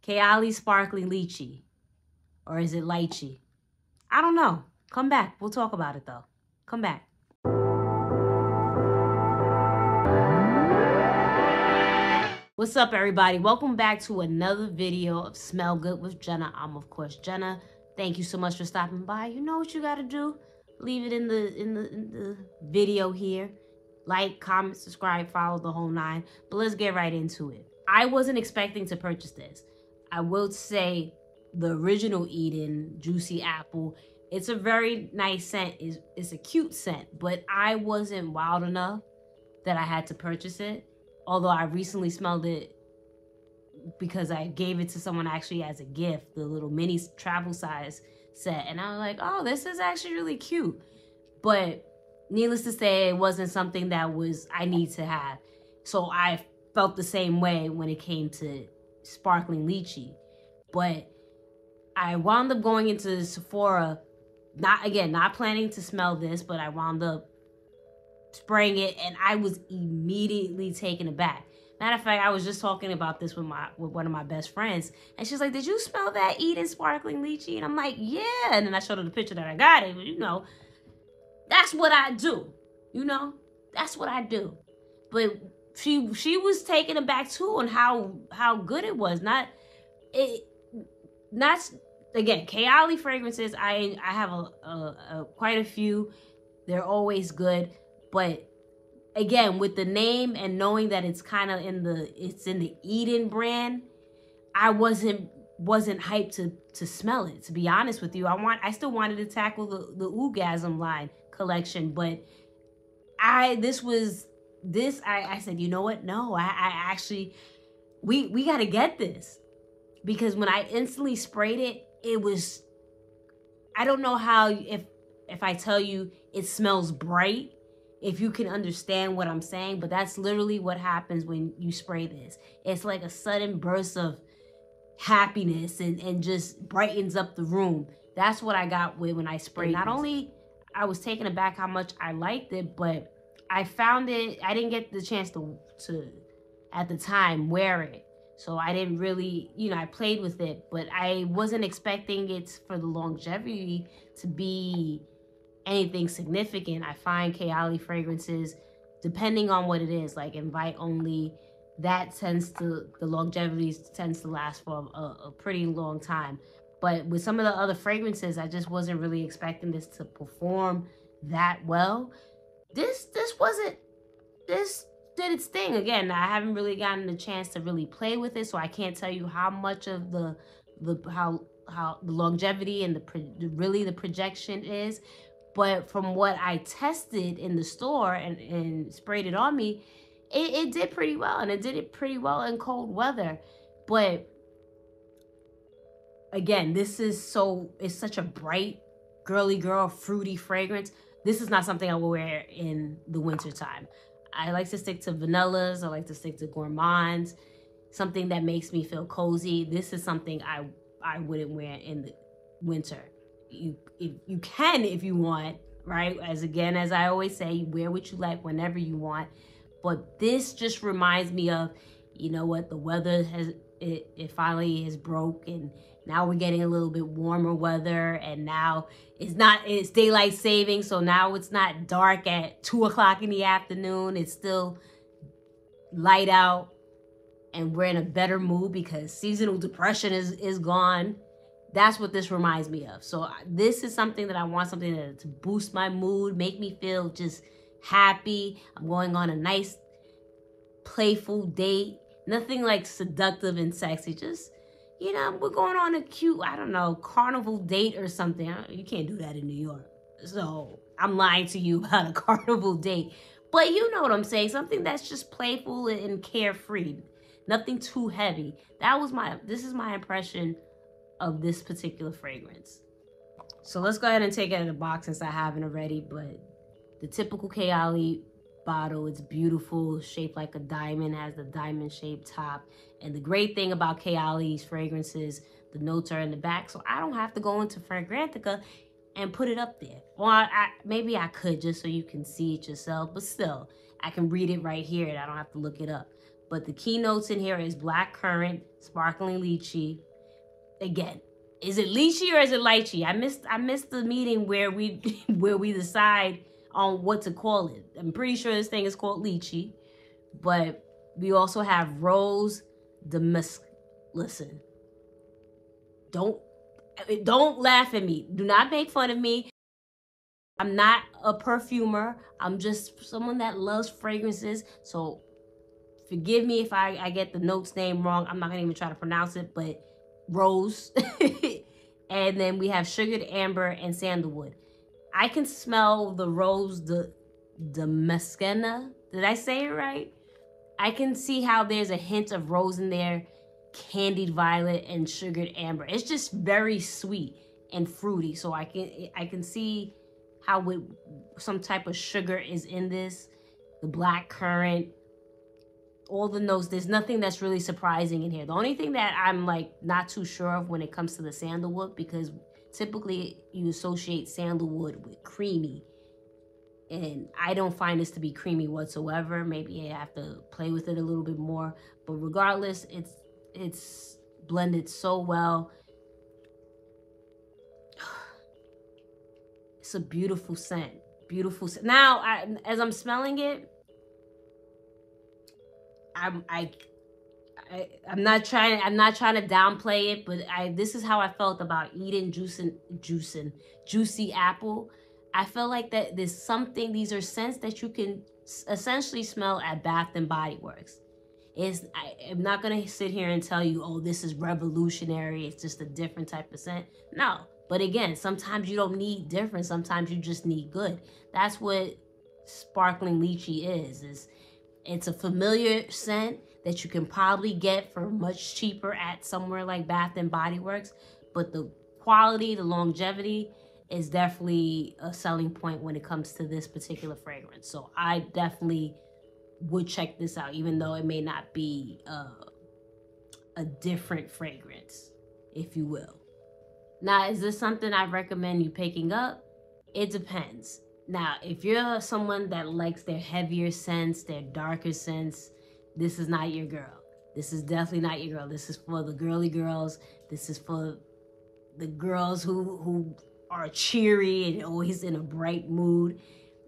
Kayali Sparkling Lychee. Or is it Lychee? I don't know. Come back. We'll talk about it though. Come back. What's up, everybody? Welcome back to another video of Smell Good with Jenna. I'm, of course, Jenna. Thank you so much for stopping by. You know what you gotta do. Leave it in the video here. Like, comment, subscribe, follow the whole nine. But let's get right into it. I wasn't expecting to purchase this. I will say the original Eden Juicy Apple, it's a very nice scent. It's a cute scent, but I wasn't wild enough that I had to purchase it. Although I recently smelled it because I gave it to someone actually as a gift, the little mini travel size set. And I was like, oh, this is actually really cute. But needless to say, it wasn't something that I need to have. So I felt the same way when it came to Sparkling Lychee. But I wound up going into Sephora, not planning to smell this, but I wound up spraying it, and I was immediately taken aback. Matter of fact, I was just talking about this with one of my best friends, and she's like, did you smell that Eden Sparkling Lychee? And I'm like, yeah. And then I showed her the picture that I got it. You know, that's what I do. You know, that's what I do. But she was taken aback too on how good it was. Not again, Kayali fragrances. I have quite a few. They're always good. But again, with the name and knowing that it's kind of in the Eden brand, I wasn't hyped to smell it. To be honest with you, I still wanted to tackle the Oogasm line collection, but I said, you know what? No, I actually we got to get this, because when I instantly sprayed it, it was, I don't know how, if I tell you it smells bright, if you can understand what I'm saying, but that's literally what happens when you spray this. It's like a sudden burst of happiness and just brightens up the room. That's what I got when I sprayed. Not only I was taken aback how much I liked it, but I found it, I didn't get the chance to at the time wear it. So I didn't really, I played with it, but I wasn't expecting it for the longevity to be anything significant. I find Kayali fragrances, depending on what it is, like invite only, the longevity tends to last for a pretty long time. But with some of the other fragrances, I just wasn't really expecting this to perform that well. This did its thing. Again, I haven't really gotten the chance to really play with it, so I can't tell you how much of how the longevity and the projection is. But from what I tested in the store and sprayed it on me, it did pretty well. And it did it pretty well in cold weather. But again, it's such a bright, girly girl, fruity fragrance. This is not something I will wear in the wintertime. I like to stick to vanillas. I like to stick to gourmands. Something that makes me feel cozy. This is something I wouldn't wear in the winter. You can if you want, right? As I always say, wear what you like whenever you want. But this just reminds me of, you know what, the weather it finally is broke, and now we're getting a little bit warmer weather, and now it's daylight saving, so now it's not dark at 2 o'clock in the afternoon. It's still light out, and we're in a better mood because seasonal depression is gone. That's what this reminds me of. So this is something that I want, something to boost my mood, make me feel just happy. I'm going on a nice, playful date. Nothing like seductive and sexy. Just, we're going on a cute, I don't know, carnival date or something. You can't do that in New York. So I'm lying to you about a carnival date. But you know what I'm saying. Something that's just playful and carefree. Nothing too heavy. This is my impression of this particular fragrance. So let's go ahead and take it out of the box since I haven't already. But the typical Kayali bottle, it's beautiful, shaped like a diamond, has the diamond shaped top. And the great thing about Kayali's fragrances, the notes are in the back, so I don't have to go into Fragrantica and put it up there. Well, maybe I could, just so you can see it yourself, but still, I can read it right here and I don't have to look it up. But the keynotes in here is black currant, sparkling lychee. Again, is it lychee or is it lychee? I missed the meeting where we where we decide on what to call it. I'm pretty sure this thing is called lychee. But we also have rose damask. Listen, don't laugh at me. Do not make fun of me. I'm not a perfumer. I'm just someone that loves fragrances. So forgive me if I get the notes name wrong. I'm not gonna even try to pronounce it, but rose. And then we have sugared amber and sandalwood. I can smell the rose damascena. Did I say it right? I can see how there's a hint of rose in there, candied violet and sugared amber. It's just very sweet and fruity. So I can see how with some type of sugar is in this. The black currant, all the notes. There's nothing that's really surprising in here. The only thing that I'm like not too sure of when it comes to the sandalwood, because typically you associate sandalwood with creamy. And I don't find this to be creamy whatsoever. Maybe I have to play with it a little bit more. But regardless, it's blended so well. It's a beautiful scent. Beautiful scent. Now, as I'm smelling it, I'm not trying to downplay it, but this is how I felt about eating juicy apple. I feel like that there's something, these are scents that you can essentially smell at Bath and Body Works. I'm not going to sit here and tell you, oh, this is revolutionary. It's just a different type of scent. No. But again, sometimes you don't need different. Sometimes you just need good. That's what sparkling lychee is. It's a familiar scent that you can probably get for much cheaper at somewhere like Bath and Body Works. But the quality, the longevity is definitely a selling point when it comes to this particular fragrance. So I definitely would check this out, even though it may not be a different fragrance, if you will. Now, is this something I recommend you picking up? It depends. Now, if you're someone that likes their heavier scents, their darker scents, this is not your girl. This is definitely not your girl. This is for the girly girls. This is for the girls who are cheery and always in a bright mood.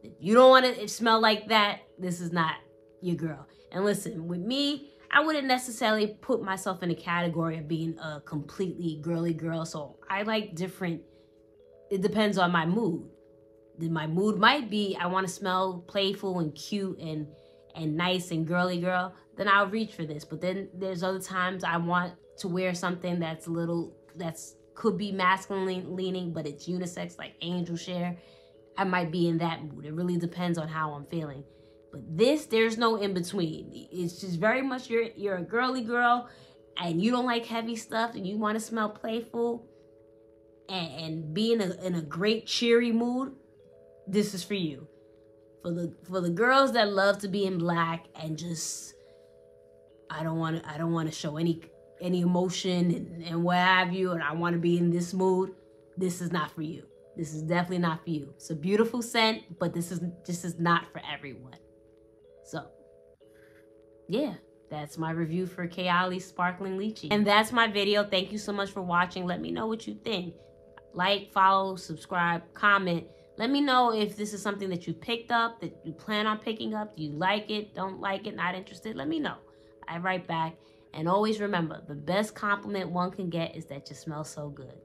If you don't want to smell like that, this is not your girl. And listen, with me, I wouldn't necessarily put myself in a category of being a completely girly girl. So I like different, it depends on my mood. My mood might be, I want to smell playful and cute and nice and girly girl, then I'll reach for this. But then there's other times I want to wear something that's could be masculine leaning, but it's unisex, like angel share. I might be in that mood. It really depends on how I'm feeling. But this, there's no in between. It's just very much you're a girly girl and you don't like heavy stuff and you want to smell playful and be in a great cheery mood. This is for you. For the girls that love to be in black and just I don't want to show any emotion and what have you, and I want to be in this mood. This is not for you. This is definitely not for you. It's a beautiful scent, but this is not for everyone. So, yeah, that's my review for Kayali Sparkling Lychee. And that's my video. Thank you so much for watching. Let me know what you think. Like, follow, subscribe, comment. Let me know if this is something that you picked up, that you plan on picking up. Do you like it? Don't like it? Not interested? Let me know. I write back. And always remember, the best compliment one can get is that you smell so good.